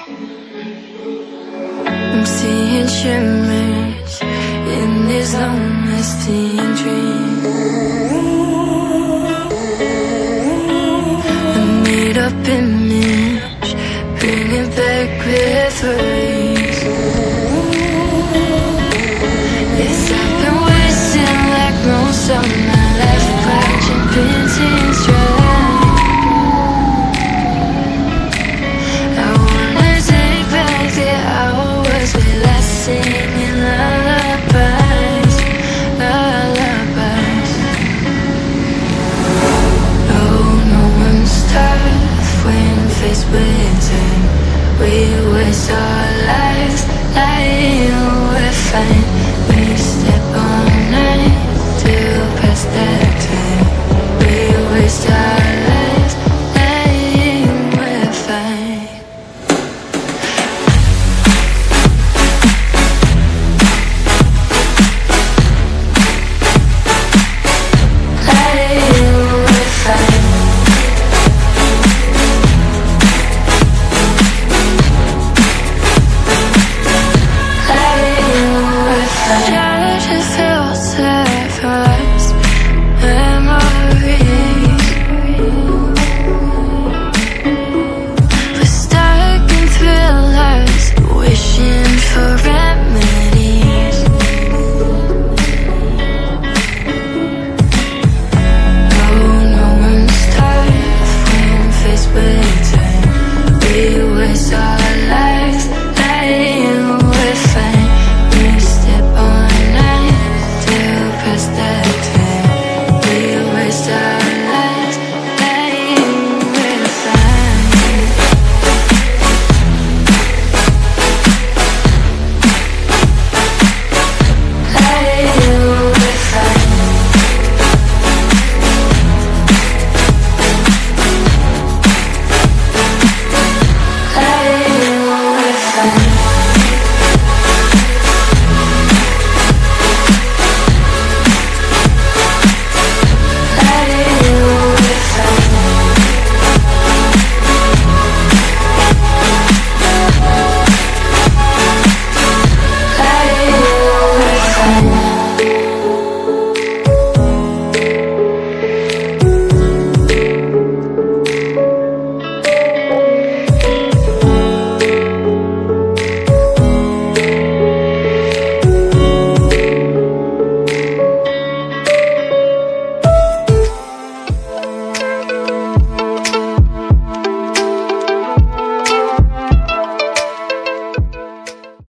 I'm seeing shimmers in these long-lasting dreams. A made-up image, bring it back memories. Yes, I've been wasting like most of my life, clutching pins in stride. I wanna take back the hours we last singing lullabies, lullabies. Oh, no one's tough when faced with time. We waste our lives lying, we're fine. We step all night to pass that time. We waste our lives lying, we're fine. Lying, we're fine. Try to filter past memories. We're stuck in thrillers, wishing for remedies. Oh, no one's tough when faced with time. We waste our lives lying, we're fine. We step all night to pass that time. We waste our lives lying, we're fine. Lying, we're fine. Lying, we're fine.